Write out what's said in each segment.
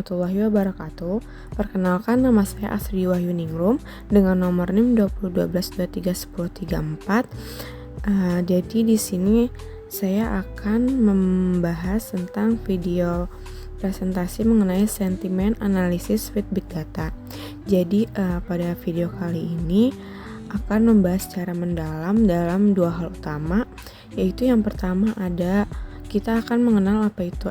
warahmatullahi wabarakatuh. Perkenalkan, nama saya Asri Wahyuningrum dengan nomor NIM 2012231034. Jadi di sini saya akan membahas tentang video presentasi mengenai sentimen analisis with big data. Jadi pada video kali ini akan membahas secara mendalam dalam dua hal utama, yaitu yang pertama kita akan mengenal apa itu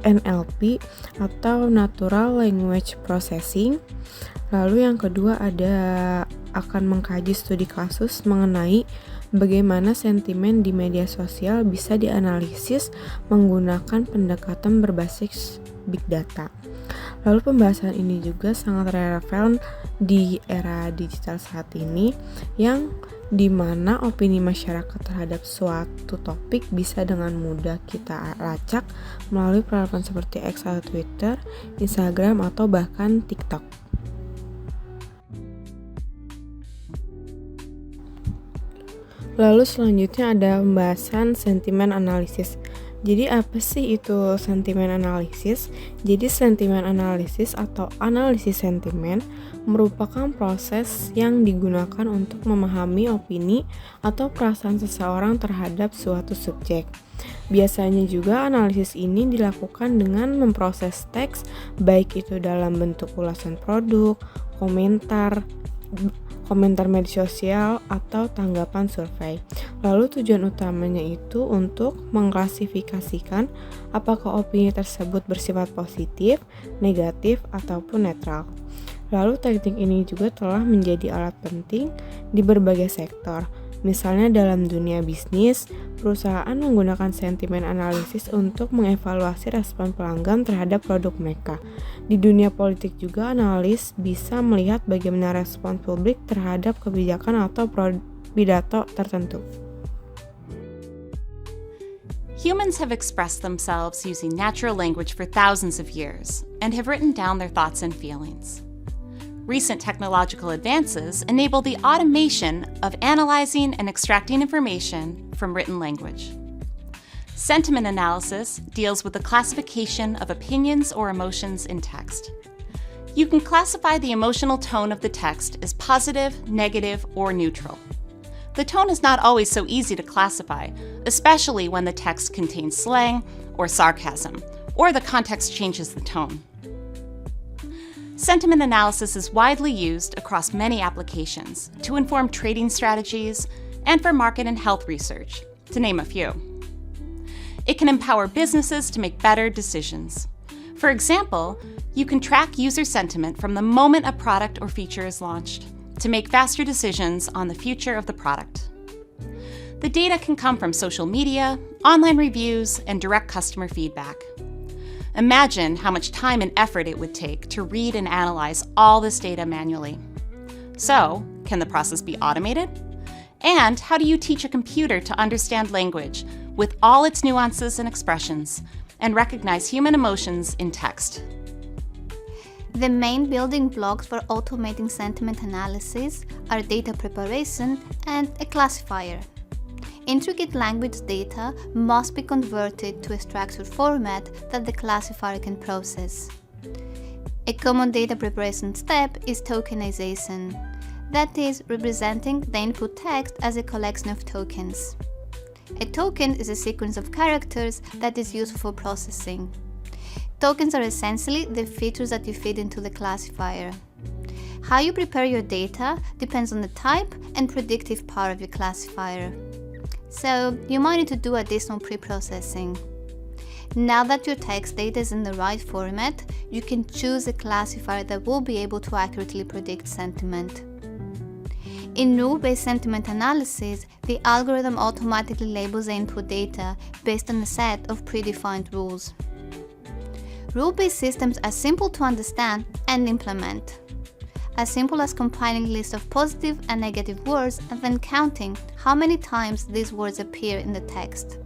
NLP atau Natural Language Processing. Lalu yang kedua akan mengkaji studi kasus mengenai bagaimana sentimen di media sosial bisa dianalisis menggunakan pendekatan berbasis big data. Lalu pembahasan ini juga sangat relevan di era digital saat ini, yang dimana opini masyarakat terhadap suatu topik bisa dengan mudah kita lacak melalui peralatan seperti X atau Twitter, Instagram, atau bahkan TikTok. Lalu selanjutnya ada pembahasan sentimen analisis. Jadi apa sih itu sentimen analisis? Jadi sentimen analisis atau analisis sentimen merupakan proses yang digunakan untuk memahami opini atau perasaan seseorang terhadap suatu subjek. Biasanya juga analisis ini dilakukan dengan memproses teks, baik itu dalam bentuk ulasan produk, komentar media sosial, atau tanggapan survei. Lalu tujuan utamanya itu untuk mengklasifikasikan apakah opini tersebut bersifat positif, negatif, ataupun netral. Lalu teknik ini juga telah menjadi alat penting di berbagai sektor. Misalnya dalam dunia bisnis, perusahaan menggunakan sentimen analisis untuk mengevaluasi respon pelanggan terhadap produk mereka. Di dunia politik juga analis bisa melihat bagaimana respon publik terhadap kebijakan atau pidato tertentu. Humans have expressed themselves using natural language for thousands of years and have written down their thoughts and feelings. Recent technological advances enable the automation of analyzing and extracting information from written language. Sentiment analysis deals with the classification of opinions or emotions in text. You can classify the emotional tone of the text as positive, negative, or neutral. The tone is not always so easy to classify, especially when the text contains slang or sarcasm, or the context changes the tone. Sentiment analysis is widely used across many applications to inform trading strategies and for market and health research, to name a few. It can empower businesses to make better decisions. For example, you can track user sentiment from the moment a product or feature is launched to make faster decisions on the future of the product. The data can come from social media, online reviews, and direct customer feedback. Imagine how much time and effort it would take to read and analyze all this data manually. So, can the process be automated? And how do you teach a computer to understand language with all its nuances and expressions and recognize human emotions in text? The main building blocks for automating sentiment analysis are data preparation and a classifier. Intricate language data must be converted to a structured format that the classifier can process. A common data preparation step is tokenization, that is, representing the input text as a collection of tokens. A token is a sequence of characters that is used for processing. Tokens are essentially the features that you feed into the classifier. How you prepare your data depends on the type and predictive power of your classifier. So, you might need to do additional pre-processing. Now that your text data is in the right format, you can choose a classifier that will be able to accurately predict sentiment. In rule-based sentiment analysis, the algorithm automatically labels the input data based on a set of predefined rules. Rule-based systems are simple to understand and implement. As simple as compiling a list of positive and negative words and then counting how many times these words appear in the text.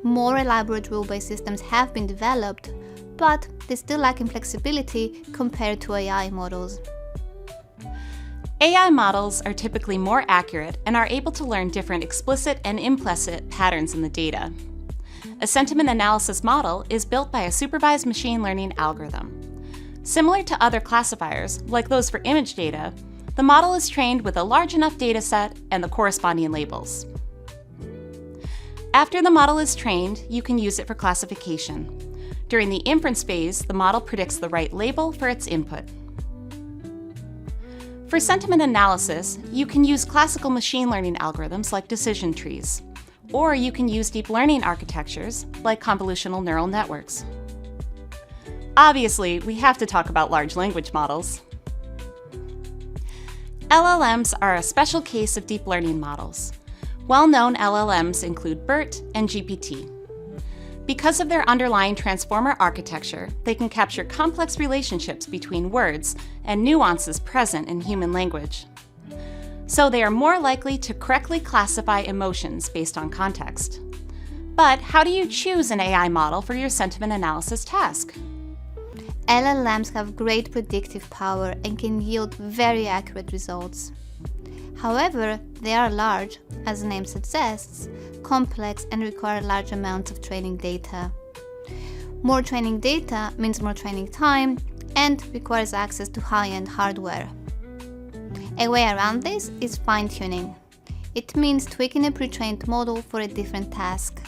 More elaborate rule-based systems have been developed, but they still lack in flexibility compared to AI models. AI models are typically more accurate and are able to learn different explicit and implicit patterns in the data. A sentiment analysis model is built by a supervised machine learning algorithm. Similar to other classifiers, like those for image data, the model is trained with a large enough data set and the corresponding labels. After the model is trained, you can use it for classification. During the inference phase, the model predicts the right label for its input. For sentiment analysis, you can use classical machine learning algorithms like decision trees, or you can use deep learning architectures like convolutional neural networks. Obviously, we have to talk about large language models. LLMs are a special case of deep learning models. Well-known LLMs include BERT and GPT. Because of their underlying transformer architecture, they can capture complex relationships between words and nuances present in human language. So they are more likely to correctly classify emotions based on context. But how do you choose an AI model for your sentiment analysis task? LLMs have great predictive power and can yield very accurate results. However, they are large, as the name suggests, complex and require large amounts of training data. More training data means more training time and requires access to high-end hardware. A way around this is fine-tuning. It means tweaking a pre-trained model for a different task.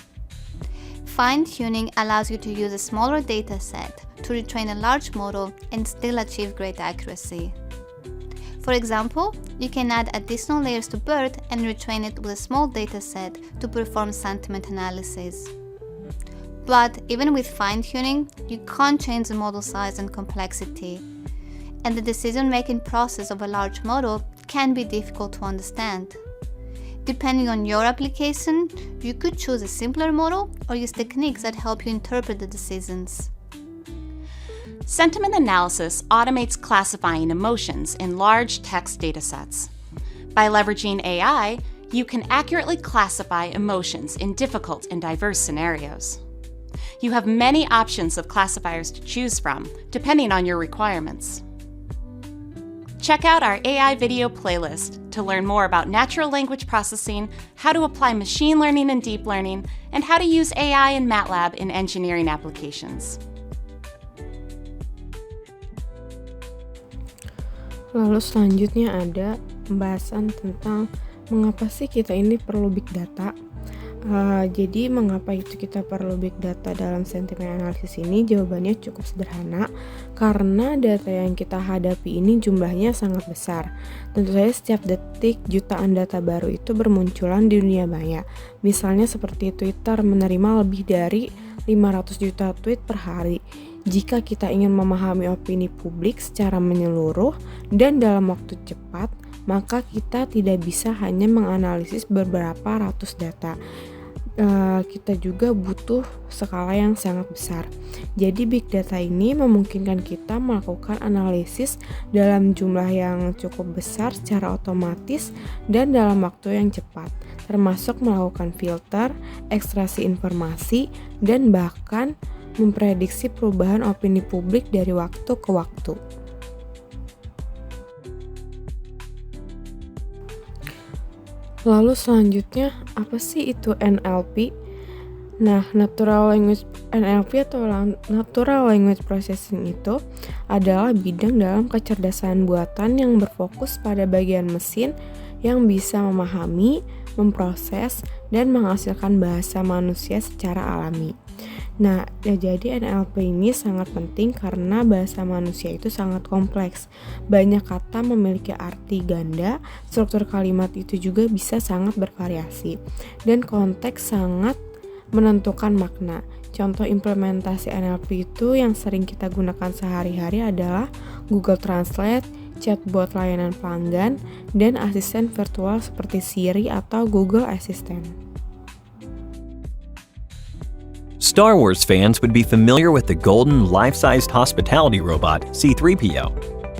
Fine-tuning allows you to use a smaller data set to retrain a large model and still achieve great accuracy. For example, you can add additional layers to BERT and retrain it with a small dataset to perform sentiment analysis. But even with fine-tuning, you can't change the model size and complexity, and the decision-making process of a large model can be difficult to understand. Depending on your application, you could choose a simpler model or use techniques that help you interpret the decisions. Sentiment analysis automates classifying emotions in large text datasets. By leveraging AI, you can accurately classify emotions in difficult and diverse scenarios. You have many options of classifiers to choose from, depending on your requirements. Check out our AI video playlist to learn more about natural language processing, how to apply machine learning and deep learning, and how to use AI and MATLAB in engineering applications. Lalu selanjutnya ada pembahasan tentang mengapa sih kita ini perlu big data. Jadi mengapa itu kita perlu big data dalam sentiment analysis ini? Jawabannya cukup sederhana, karena data yang kita hadapi ini jumlahnya sangat besar. Tentu saja setiap detik jutaan data baru itu bermunculan di dunia maya. Misalnya seperti Twitter menerima lebih dari 500 juta tweet per hari. Jika kita ingin memahami opini publik secara menyeluruh dan dalam waktu cepat, maka kita tidak bisa hanya menganalisis beberapa ratus data. Kita juga butuh skala yang sangat besar. Jadi big data ini memungkinkan kita melakukan analisis dalam jumlah yang cukup besar secara otomatis dan dalam waktu yang cepat, termasuk melakukan filter, ekstraksi informasi, dan bahkan memprediksi perubahan opini publik dari waktu ke waktu. Lalu selanjutnya, apa sih itu NLP? Nah, NLP atau Natural Language Processing itu adalah bidang dalam kecerdasan buatan yang berfokus pada bagian mesin yang bisa memahami, memproses, dan menghasilkan bahasa manusia secara alami. Nah, jadi NLP ini sangat penting karena bahasa manusia itu sangat kompleks. Banyak kata memiliki arti ganda, struktur kalimat itu juga bisa sangat bervariasi, dan konteks sangat menentukan makna. Contoh implementasi NLP itu yang sering kita gunakan sehari-hari adalah Google Translate, chatbot layanan pelanggan, dan asisten virtual seperti Siri atau Google Assistant. Star Wars fans would be familiar with the golden, life-sized hospitality robot, C-3PO.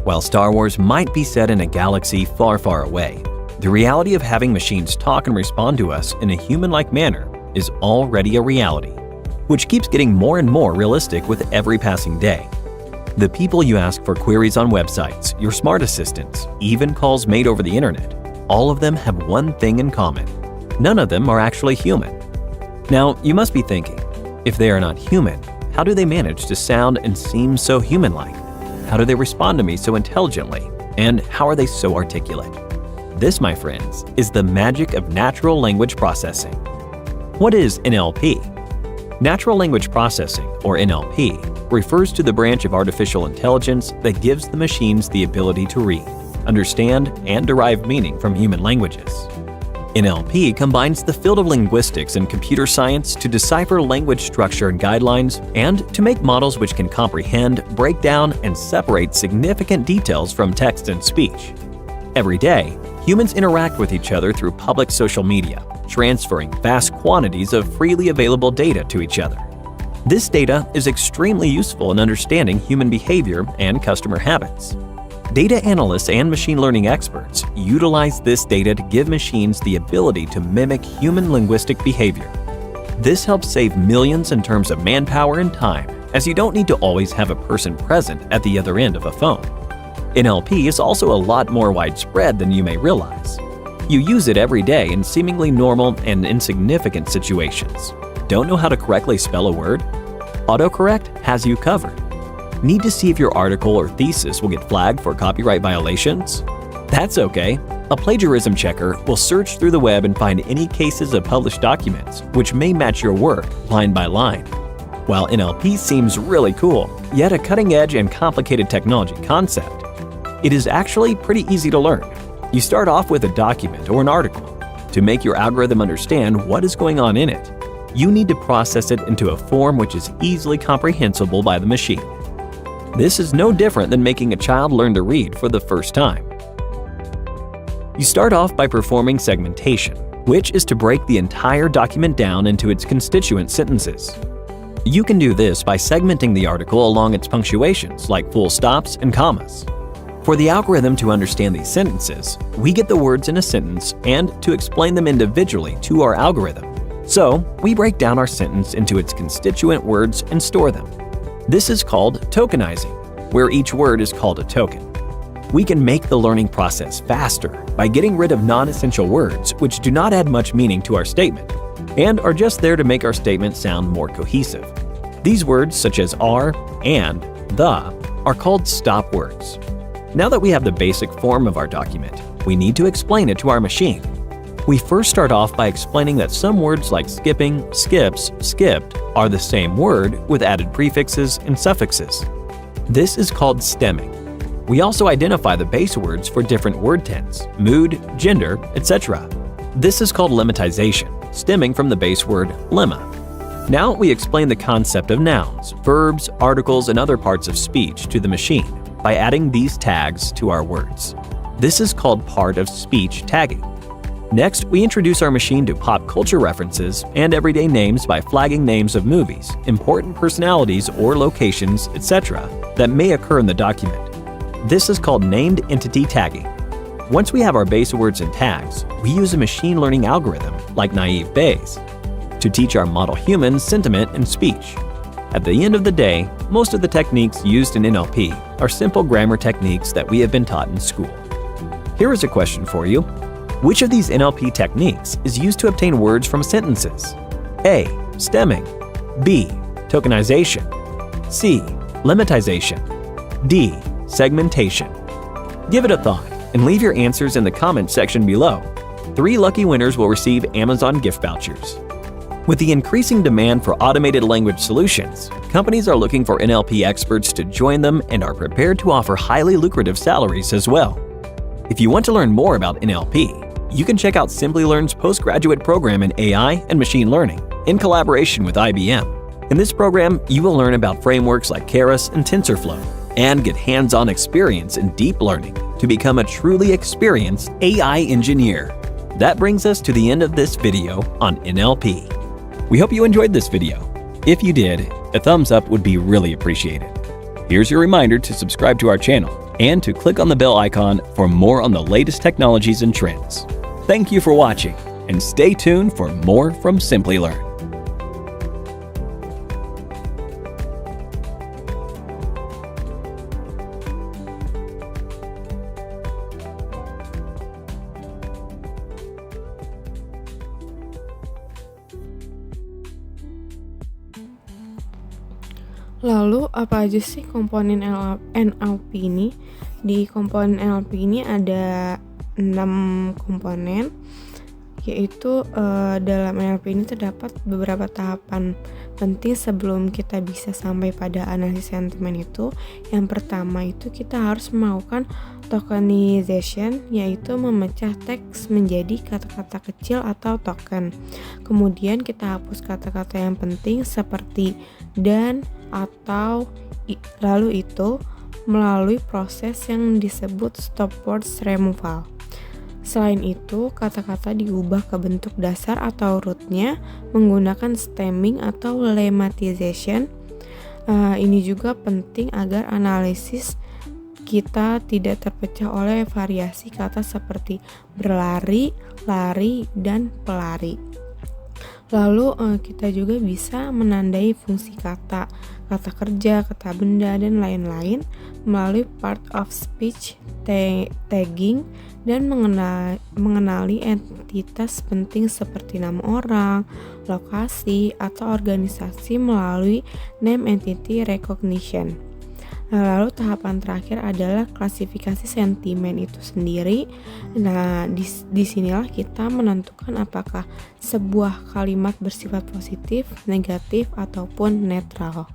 While Star Wars might be set in a galaxy far, far away, the reality of having machines talk and respond to us in a human-like manner is already a reality, which keeps getting more and more realistic with every passing day. The people you ask for queries on websites, your smart assistants, even calls made over the internet, all of them have one thing in common. None of them are actually human. Now, you must be thinking, If they are not human, how do they manage to sound and seem so human-like? How do they respond to me so intelligently? And how are they so articulate? This, my friends, is the magic of natural language processing. What is NLP? Natural language processing, or NLP, refers to the branch of artificial intelligence that gives the machines the ability to read, understand, and derive meaning from human languages. NLP combines the field of linguistics and computer science to decipher language structure and guidelines, and to make models which can comprehend, break down, and separate significant details from text and speech. Every day, humans interact with each other through public social media, transferring vast quantities of freely available data to each other. This data is extremely useful in understanding human behavior and customer habits. Data analysts and machine learning experts utilize this data to give machines the ability to mimic human linguistic behavior. This helps save millions in terms of manpower and time, as you don't need to always have a person present at the other end of a phone. NLP is also a lot more widespread than you may realize. You use it every day in seemingly normal and insignificant situations. Don't know how to correctly spell a word? AutoCorrect has you covered. Need to see if your article or thesis will get flagged for copyright violations? That's okay. A plagiarism checker will search through the web and find any cases of published documents which may match your work line by line. While NLP seems really cool, yet a cutting-edge and complicated technology concept, it is actually pretty easy to learn. You start off with a document or an article. To make your algorithm understand what is going on in it, you need to process it into a form which is easily comprehensible by the machine. This is no different than making a child learn to read for the first time. You start off by performing segmentation, which is to break the entire document down into its constituent sentences. You can do this by segmenting the article along its punctuations, like full stops and commas. For the algorithm to understand these sentences, we get the words in a sentence and to explain them individually to our algorithm. So, we break down our sentence into its constituent words and store them. This is called tokenizing, where each word is called a token. We can make the learning process faster by getting rid of non-essential words which do not add much meaning to our statement and are just there to make our statement sound more cohesive. These words, such as are, and, the, are called stop words. Now that we have the basic form of our document, we need to explain it to our machine. We first start off by explaining that some words like skipping, skips, skipped are the same word with added prefixes and suffixes. This is called stemming. We also identify the base words for different word tense, mood, gender, etc. This is called lemmatization, stemming from the base word lemma. Now we explain the concept of nouns, verbs, articles, and other parts of speech to the machine by adding these tags to our words. This is called part of speech tagging. Next, we introduce our machine to pop culture references and everyday names by flagging names of movies, important personalities or locations, etc. that may occur in the document. This is called named entity tagging. Once we have our base words and tags, we use a machine learning algorithm like Naive Bayes to teach our model humans sentiment and speech. At the end of the day, most of the techniques used in NLP are simple grammar techniques that we have been taught in school. Here is a question for you. Which of these NLP techniques is used to obtain words from sentences? A. Stemming. B. Tokenization. C. Lemmatization. D. Segmentation. Give it a thought and leave your answers in the comments section below. 3 lucky winners will receive Amazon gift vouchers. With the increasing demand for automated language solutions, companies are looking for NLP experts to join them and are prepared to offer highly lucrative salaries as well. If you want to learn more about NLP, you can check out Simplilearn's postgraduate program in AI and machine learning in collaboration with IBM. In this program, you will learn about frameworks like Keras and TensorFlow and get hands-on experience in deep learning to become a truly experienced AI engineer. That brings us to the end of this video on NLP. We hope you enjoyed this video. If you did, a thumbs up would be really appreciated. Here's your reminder to subscribe to our channel and to click on the bell icon for more on the latest technologies and trends. Thank you for watching, and stay tuned for more from Simplilearn. Lalu apa aja sih komponen NLP ini? Di komponen NLP ini ada 6 komponen, yaitu dalam NLP ini terdapat beberapa tahapan penting sebelum kita bisa sampai pada analisis sentimen itu. Yang pertama itu kita harus melakukan tokenization, yaitu memecah teks menjadi kata-kata kecil atau token. Kemudian kita hapus kata-kata yang penting seperti dan, atau, lalu itu melalui proses yang disebut stop words removal. Selain itu, kata-kata diubah ke bentuk dasar atau rootnya menggunakan stemming atau lemmatization. Ini juga penting agar analisis kita tidak terpecah oleh variasi kata seperti berlari, lari, dan pelari. Lalu kita juga bisa menandai fungsi kata kerja, kata benda, dan lain-lain melalui part of speech tagging dan mengenali entitas penting seperti nama orang, lokasi, atau organisasi melalui name entity recognition. Nah, lalu tahapan terakhir adalah klasifikasi sentimen itu sendiri. Nah, disinilah kita menentukan apakah sebuah kalimat bersifat positif, negatif, ataupun netral.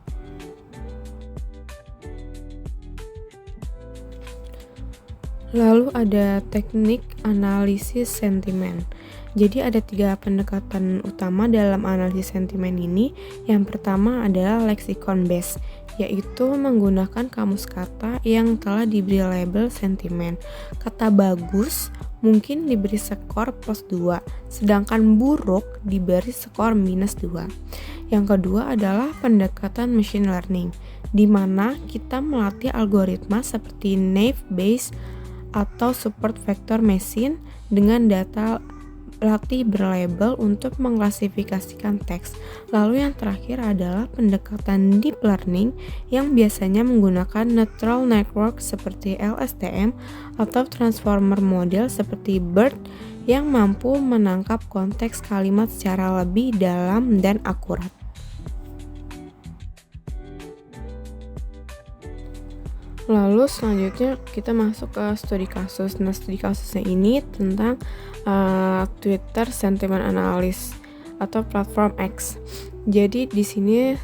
Lalu ada teknik analisis sentimen. Jadi ada 3 pendekatan utama dalam analisis sentimen ini. Yang pertama adalah lexicon based, yaitu menggunakan kamus kata yang telah diberi label sentimen. Kata bagus mungkin diberi skor +2, sedangkan buruk diberi skor -2. Yang kedua adalah pendekatan machine learning, di mana kita melatih algoritma seperti naive Bayes atau support vector machine dengan data latih berlabel untuk mengklasifikasikan teks. Lalu yang terakhir adalah pendekatan deep learning yang biasanya menggunakan neural network seperti LSTM atau transformer model seperti BERT yang mampu menangkap konteks kalimat secara lebih dalam dan akurat. Lalu selanjutnya kita masuk ke studi kasus. Nah, studi kasusnya ini tentang Twitter Sentiment Analysis atau platform X. Jadi di sini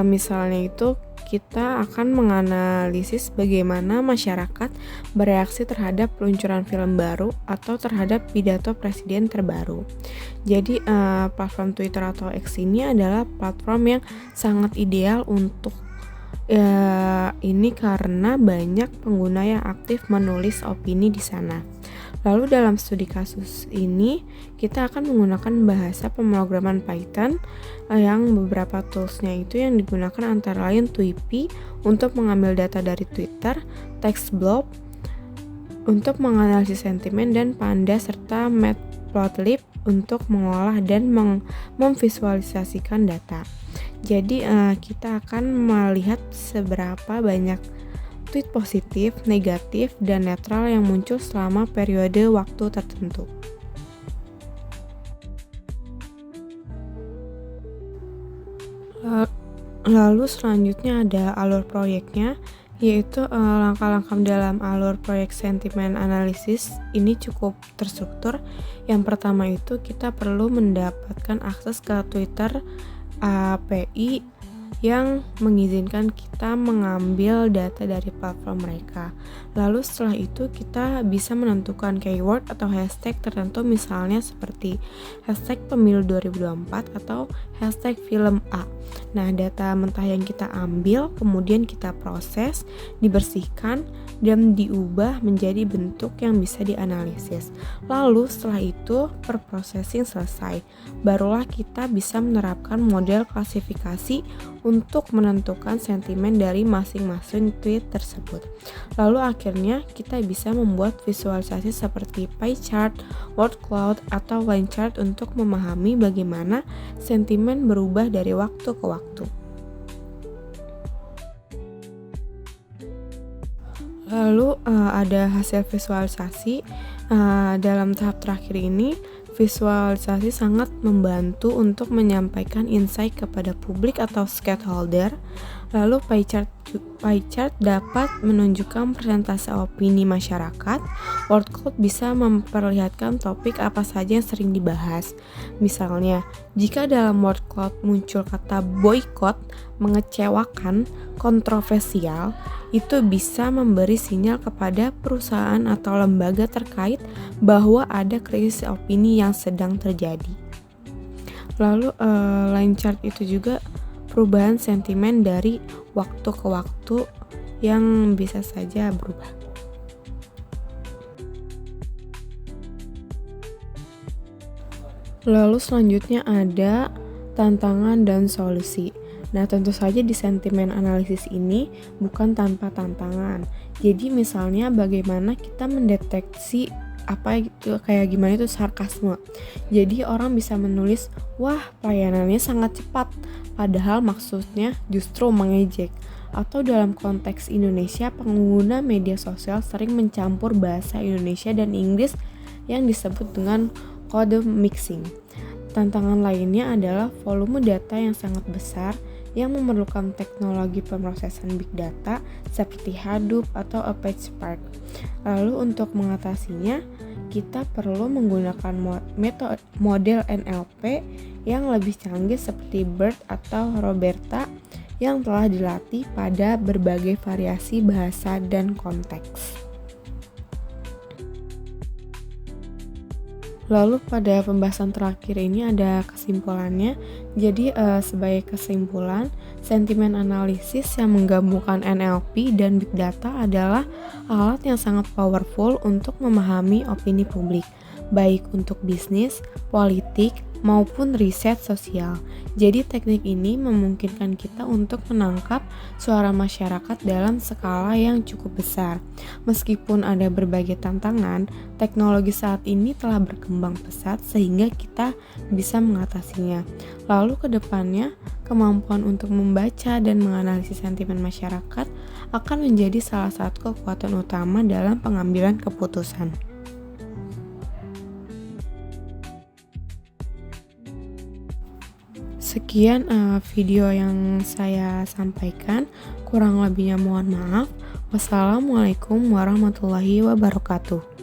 misalnya itu kita akan menganalisis bagaimana masyarakat bereaksi terhadap peluncuran film baru atau terhadap pidato presiden terbaru. Jadi platform Twitter atau X ini adalah platform yang sangat ideal untuk ini karena banyak pengguna yang aktif menulis opini di sana. Lalu dalam studi kasus ini kita akan menggunakan bahasa pemrograman Python yang beberapa toolsnya itu yang digunakan antara lain Tweepy untuk mengambil data dari Twitter, TextBlob untuk menganalisis sentimen, dan Panda serta Matplotlib untuk mengolah dan memvisualisasikan data. Jadi kita akan melihat seberapa banyak tweet positif, negatif, dan netral yang muncul selama periode waktu tertentu. Lalu selanjutnya ada alur proyeknya, yaitu langkah-langkah dalam alur proyek sentimen analisis ini cukup terstruktur. Yang pertama itu kita perlu mendapatkan akses ke Twitter API yang mengizinkan kita mengambil data dari platform mereka. Lalu setelah itu kita bisa menentukan keyword atau hashtag tertentu, misalnya seperti hashtag pemilu 2024 atau hashtag film A. Nah, data mentah yang kita ambil kemudian kita proses, dibersihkan, dan diubah menjadi bentuk yang bisa dianalisis. Lalu setelah itu per-processing selesai, barulah kita bisa menerapkan model klasifikasi untuk menentukan sentimen dari masing-masing tweet tersebut. Lalu akhirnya kita bisa membuat visualisasi seperti pie chart, word cloud, atau line chart untuk memahami bagaimana sentimen berubah dari waktu ke waktu. Lalu ada hasil visualisasi. Dalam tahap terakhir ini, visualisasi sangat membantu untuk menyampaikan insight kepada publik atau stakeholder. Lalu pie chart dapat menunjukkan persentase opini masyarakat. Word cloud bisa memperlihatkan topik apa saja yang sering dibahas. Misalnya, jika dalam word cloud muncul kata boykot, mengecewakan, kontroversial, itu bisa memberi sinyal kepada perusahaan atau lembaga terkait bahwa ada krisis opini yang sedang terjadi. Lalu line chart itu juga perubahan sentimen dari waktu ke waktu yang bisa saja berubah. Lalu selanjutnya ada tantangan dan solusi. Nah, tentu saja di sentimen analisis ini bukan tanpa tantangan. Jadi misalnya bagaimana kita mendeteksi kayak gimana itu sarkasme. Jadi orang bisa menulis, wah pelayanannya sangat cepat, padahal maksudnya justru mengejek. Atau dalam konteks Indonesia, pengguna media sosial sering mencampur bahasa Indonesia dan Inggris yang disebut dengan kode mixing. Tantangan lainnya adalah volume data yang sangat besar yang memerlukan teknologi pemrosesan big data seperti Hadoop atau Apache Spark. Lalu untuk mengatasinya, kita perlu menggunakan model NLP yang lebih canggih seperti BERT atau Roberta yang telah dilatih pada berbagai variasi bahasa dan konteks. Lalu pada pembahasan terakhir ini ada kesimpulannya. Jadi sebagai kesimpulan, sentimen analisis yang menggabungkan NLP dan Big Data adalah alat yang sangat powerful untuk memahami opini publik, baik untuk bisnis, politik, maupun riset sosial. Jadi teknik ini memungkinkan kita untuk menangkap suara masyarakat dalam skala yang cukup besar. Meskipun ada berbagai tantangan, teknologi saat ini telah berkembang pesat sehingga kita bisa mengatasinya. Lalu ke depannya, kemampuan untuk membaca dan menganalisis sentimen masyarakat akan menjadi salah satu kekuatan utama dalam pengambilan keputusan. Sekian video yang saya sampaikan, kurang lebihnya mohon maaf. Wassalamualaikum warahmatullahi wabarakatuh.